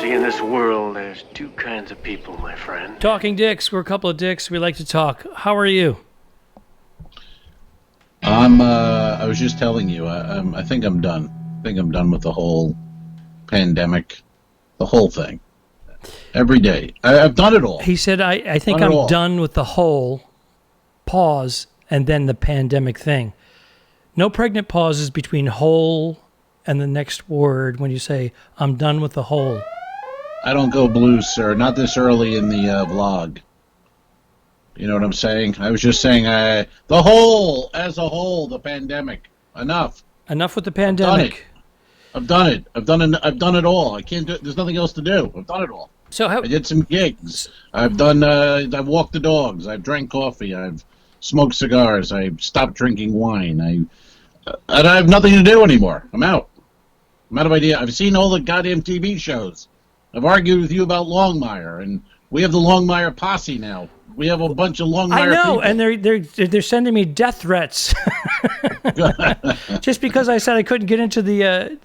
See, in this world, there's two kinds of people, my friend. Talking dicks. We're a couple of dicks. We like to talk. How are you? I was just telling you, I think I'm done. I think I'm done with the whole pandemic, the whole thing. Every day. I've done it all. He said, I think I'm done with the whole pause and then the pandemic thing. No pregnant pauses between whole and the next word when you say, I'm done with the whole. I don't go blues, sir. Not this early in the vlog. You know what I'm saying? I was just saying, the whole, as a whole, the pandemic. Enough. Enough with the pandemic. I've done it. I've done it all. I can't do it. There's nothing else to do. I've done it all. So I did some gigs. I've walked the dogs. I've drank coffee. I've smoked cigars. I've stopped drinking wine. I have nothing to do anymore. I'm out. I'm out of idea. I've seen all the goddamn TV shows. I've argued with you about Longmire, and we have the Longmire posse now. We have a bunch of Longmire people. I know, people. and they're sending me death threats just because I said I couldn't get into the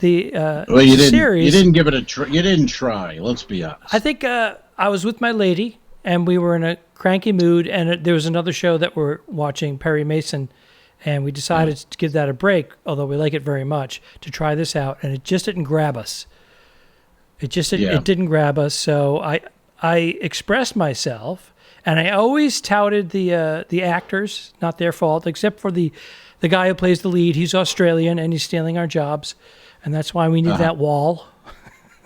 series. You didn't give it a try. You didn't try. Let's be honest. I think I was with my lady, and we were in a cranky mood, and there was another show that we're watching, Perry Mason, and we decided to give that a break, although we like it very much, to try this out, and it just didn't grab us. It didn't grab us, so I expressed myself. And I always touted the actors, not their fault, except for the guy who plays the lead. He's Australian, and he's stealing our jobs. And that's why we need that wall.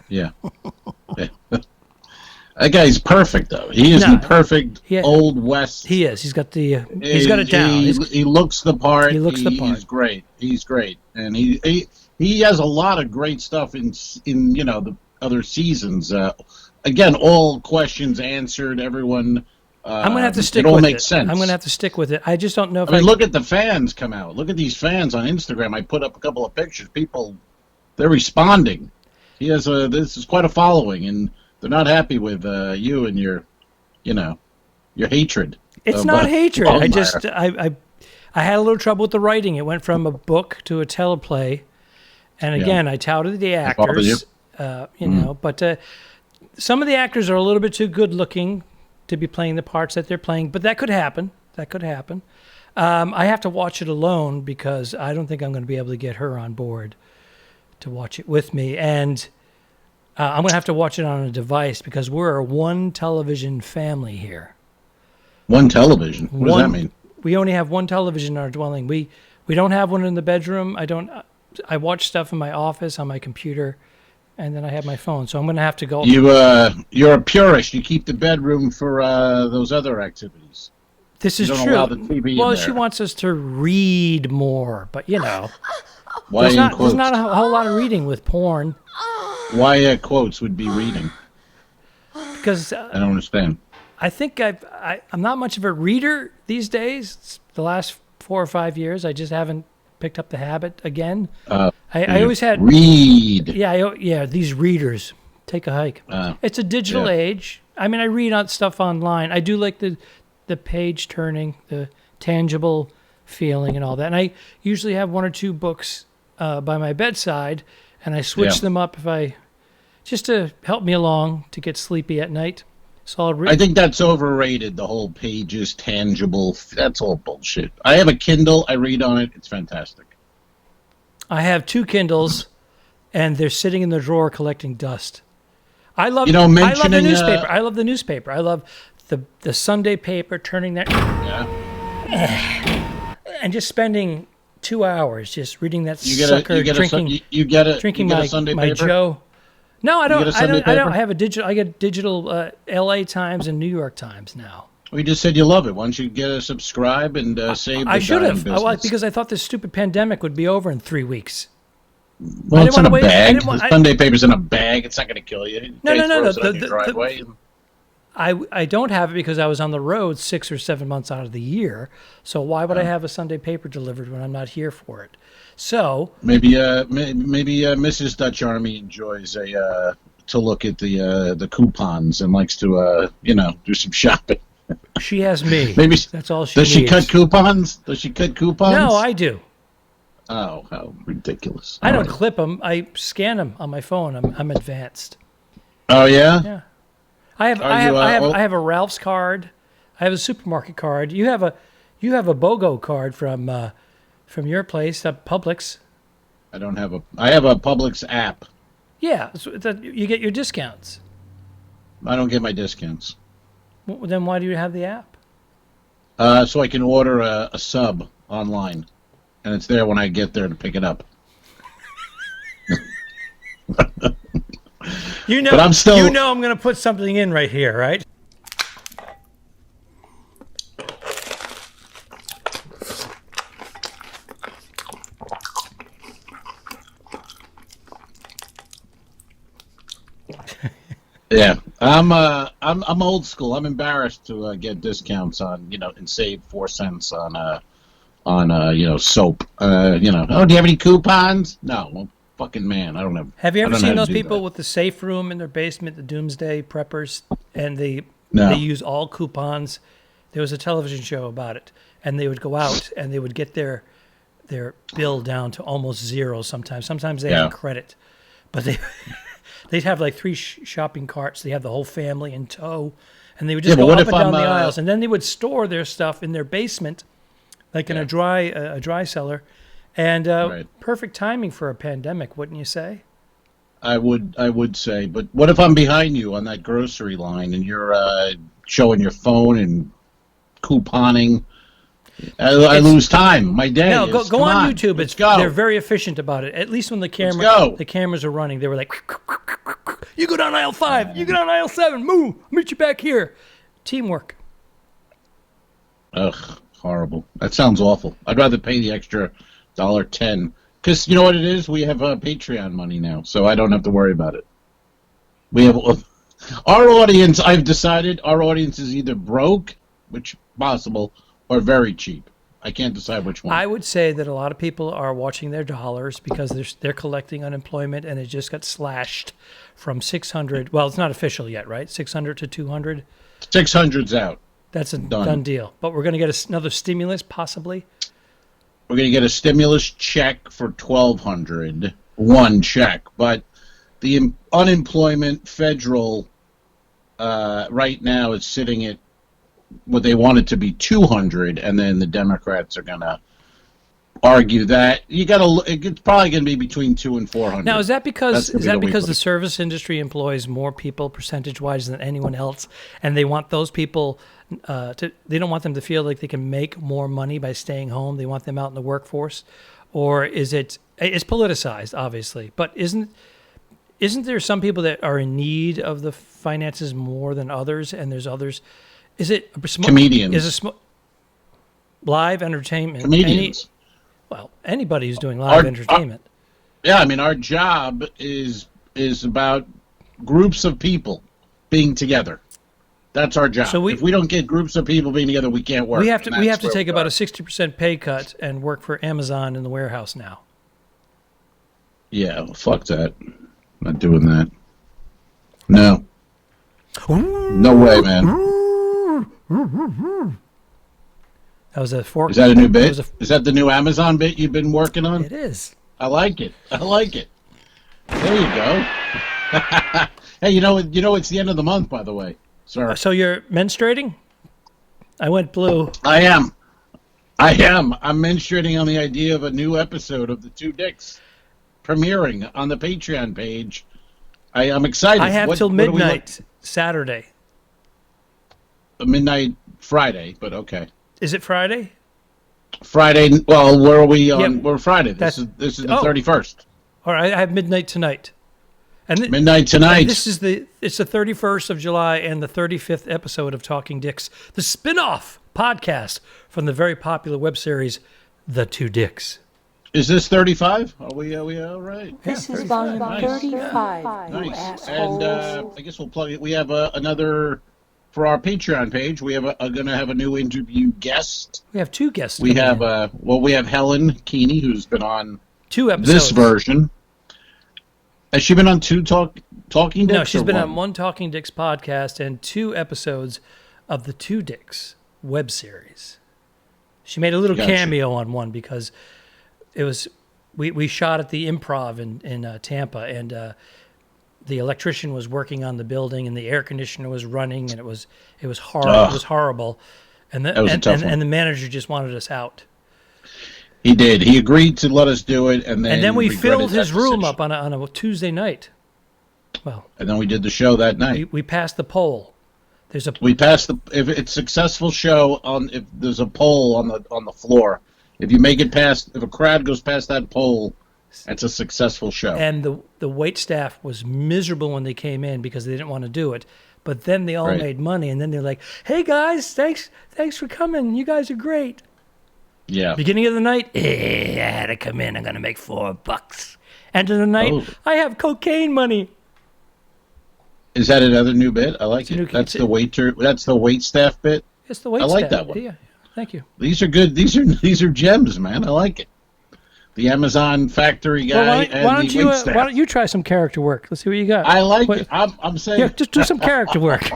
Yeah. That guy's perfect, though. He is the perfect Old West. He is. He's got it down. He looks the part. He the part. He's great. He's great. And he has a lot of great stuff in the other seasons. Again, all questions answered. Everyone... I'm going to have to stick with it. It all makes sense. I'm going to have to stick with it. I just don't know if I mean, look at the fans come out. Look at these fans on Instagram. I put up a couple of pictures. People, they're responding. He has this is quite a following, and they're not happy with you and your hatred. It's not hatred. I had a little trouble with the writing. It went from a book to a teleplay, and again, I touted the actors. But some of the actors are a little bit too good looking to be playing the parts that they're playing, but that could happen. I have to watch it alone because I don't think I'm going to be able to get her on board to watch it with me. And I'm going to have to watch it on a device because we're a one television family here. One television? What does that mean? We only have one television in our dwelling. We don't have one in the bedroom. I watch stuff in my office on my computer. And then I have my phone, so I'm going to have to go. You're a purist. You keep the bedroom for those other activities. This is true. Allow the TV well, in there. She wants us to read more, but Why there's not a whole lot of reading with porn. Why quotes would be reading? Because I don't understand. I think I'm not much of a reader these days. The last 4 or 5 years, I just haven't picked up the habit again. I always had read. Yeah. These readers take a hike. It's a digital age. I mean, I read on stuff online. I do like the page turning, the tangible feeling, and all that. And I usually have 1 or 2 books by my bedside, and I switch them up just to help me along to get sleepy at night. So I think that's overrated. The whole pages tangible. That's all bullshit. I have a Kindle. I read on it. It's fantastic. I have 2 Kindles, and they're sitting in the drawer collecting dust. I love the newspaper. I love the newspaper. I love the Sunday paper, turning that... and just spending 2 hours just reading that sucker, drinking my Joe... No, I don't. I don't have a digital. I get digital L.A. Times and New York Times now. We just said you love it. Why don't you get a subscribe and save the I should have. business? Because I thought this stupid pandemic would be over in 3 weeks. Well, it's in a bag. The Sunday paper's in a bag. It's not going to kill you. No. I don't have it because I was on the road 6 or 7 months out of the year. So why would I have a Sunday paper delivered when I'm not here for it? So maybe Mrs. Ducharme enjoys to look at the coupons and likes to do some shopping. She has me. Maybe that's all she needs. Does she cut coupons? Does she cut coupons? No, I do. Oh, how ridiculous! I don't clip them. I scan them on my phone. I'm advanced. Oh yeah. Yeah. I have a Ralph's card. I have a supermarket card. You have a BOGO card from your place, Publix. I don't have a. I have a Publix app. Yeah, you get your discounts. I don't get my discounts. Well, then why do you have the app? So I can order a sub online, and it's there when I get there to pick it up. But I'm still. You know I'm going to put something in right here, right? Yeah, I'm old school. I'm embarrassed to get discounts on and save 4 cents on soap. Oh, do you have any coupons? No, well, fucking man, I don't have. Have you ever I don't know seen how to those do people that. with the safe room in their basement, the doomsday preppers, and they No. use all coupons? There was a television show about it, and they would go out and they would get their bill down to almost zero. Sometimes they had credit, but they'd have like 3 shopping carts. They have the whole family in tow, and they would just go up and down the aisles, and then they would store their stuff in their basement, like in a dry cellar. And Right. perfect timing for a pandemic, wouldn't you say? I would say, but what if I'm behind you on that grocery line and you're showing your phone and couponing? I lose time. My day. No, go on YouTube. Let's go. They're very efficient about it. At least when the cameras are running, they were like, "You go down aisle 5. You go down aisle 7. Move. I'll meet you back here." Teamwork. Ugh, horrible. That sounds awful. I'd rather pay the extra $1.10 because you know what it is. We have Patreon money now, so I don't have to worry about it. We have our audience. I've decided our audience is either broke, which is possible, or very cheap. I can't decide which one. I would say that a lot of people are watching their dollars because they're collecting unemployment, and it just got slashed from 600. Well, it's not official yet, right? 600 to 200. 600's out. That's a done deal. But we're going to get another stimulus, possibly. We're going to get a stimulus check for $1,200, one check. But the unemployment federal right now is sitting at what they want it to be 200, and then the Democrats are going to argue that it's probably going to be between 200 and 400. Now, is that because the service industry employs more people percentage-wise than anyone else, and they want those people they don't want them to feel like they can make more money by staying home? They want them out in the workforce, or is it's politicized, obviously, but isn't there some people that are in need of the finances more than others, and there's others? Is it comedians? Live entertainment? Comedians. Anybody who's doing live entertainment. Yeah, I mean, our job is about groups of people being together. That's our job. So if we don't get groups of people being together, we can't work. We have to take about a 60% pay cut and work for Amazon in the warehouse now. Yeah, well, fuck that. Not doing that. No. No way, man. That was a fork. Is that a new bit? Is that the new Amazon bit you've been working on? It is. I like it. There you go. Hey, you know it's the end of the month, by the way, sir. So you're menstruating? I went blue. I am. I'm menstruating on the idea of a new episode of The Two Dicks premiering on the Patreon page. I'm excited. I have till midnight Saturday. Midnight Friday, but okay. Is it Friday? Friday. Well, where are we on? Yep. We're Friday. This is the 31st. All right, I have midnight tonight. And midnight tonight. It's the 31st of July and the 35th episode of Talking Dicks, the spinoff podcast from the very popular web series The Two Dicks. Is this 35? Are we all right? This is volume 35. Nice. And I guess we'll plug it. We have another. For our Patreon page, we have going to have a new interview guest. We have 2 guests. We have we have Helen Keeney, who's been on 2 episodes. This version. Has she been on 2 Talking Dicks? No, she's been on 1 Talking Dicks podcast and 2 episodes of the Two Dicks web series. She made a little cameo on one because it was we shot at the Improv in Tampa, and the electrician was working on the building, and the air conditioner was running, and it was horrible. It was horrible, and the manager just wanted us out. He did. He agreed to let us do it, and then we filled his room up on a Tuesday night. Well, and then we did the show that night. We passed the poll. We passed if it's a successful show if there's a poll on the floor. If you make it past, if a crowd goes past that poll, it's a successful show. And the wait staff was miserable when they came in because they didn't want to do it. But then they all made money, and then they're like, "Hey guys, thanks for coming. You guys are great." Yeah. Beginning of the night, I had to come in. I'm gonna make $4. End of the night, I have cocaine money. Is that another new bit? I like it. That's the waiter. That's the wait staff bit. It's the wait staff. I like that one. Yeah, thank you. These are good. These are gems, man. I like it. The Amazon factory guy why don't you try some character work? Let's see what you got. I like it. I'm saying. Yeah, just do some character work.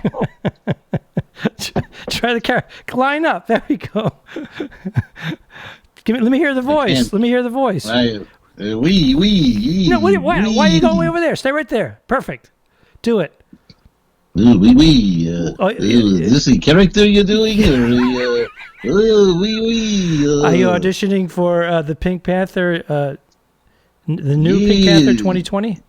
Try the character. Line up. There we go. Let me hear the voice. Let me hear the voice. No, why are you going way over there? Stay right there. Perfect. Do it. Is this a character you're doing? Or, are you auditioning for the Pink Panther, the new Pink Panther 2020?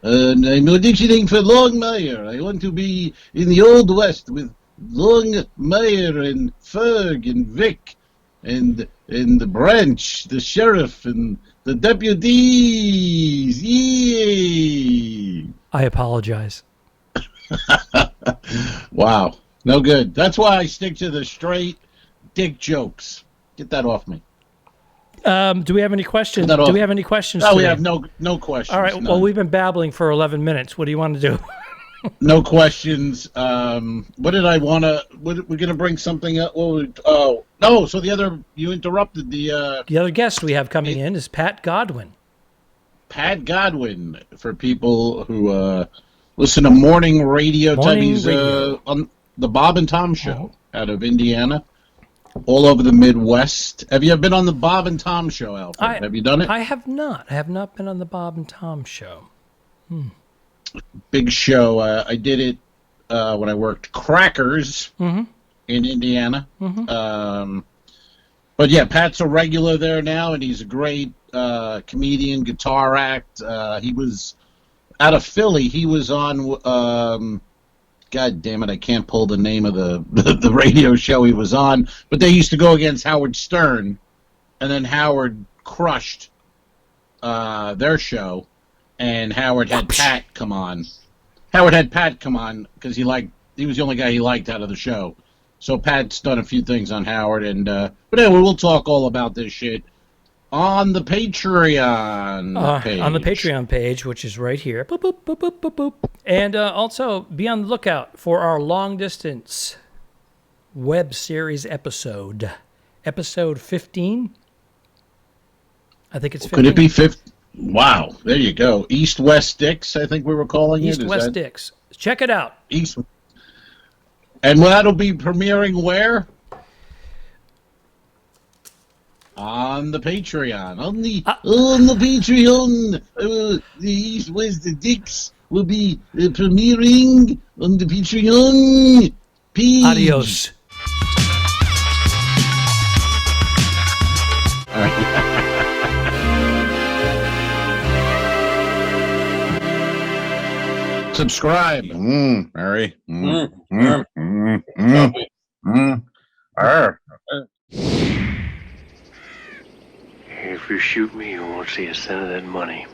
I'm auditioning for Longmire. I want to be in the Old West with Longmire and Ferg and Vic and the Branch, the sheriff and the deputies. Yay! I apologize. Wow. No good. That's why I stick to the straight dick jokes. Get that off me. Do we have any questions? No, today? We have no questions. All right. None. Well, we've been babbling for 11 minutes. What do you want to do? No questions. What did I want to... We're going to bring something up. No. So you interrupted the other guest we have coming in is Pat Godwin. Pat Godwin, for people who listen to morning radio. He's on the Bob and Tom Show out of Indiana, all over the Midwest. Have you ever been on the Bob and Tom Show, Alfred? Have you done it? I have not. I have not been on the Bob and Tom Show. Big show. I did it when I worked Crackers in Indiana. But yeah, Pat's a regular there now, and he's a great comedian, guitar act. He was out of Philly. He was on, God damn it, I can't pull the name of the radio show he was on, but they used to go against Howard Stern, and then Howard crushed their show, and Howard had Pat come on. Because he was the only guy he liked out of the show. So Pat's done a few things on Howard, but anyway, we'll talk all about this shit on the Patreon page. On the Patreon page, which is right here. Boop, boop, boop, boop, boop, boop. And also, be on the lookout for our long-distance web series episode. Episode 15? I think it's 15. Could it be 15? Wow, there you go. East-West Sticks, I think we were calling it. East-West Sticks. Check it out. And that'll be premiering where? On the Patreon. On the Patreon. The East West Dicks will be premiering on the Patreon page. Adios. All right. Subscribe. Mary. If you shoot me, you won't see a cent of that money.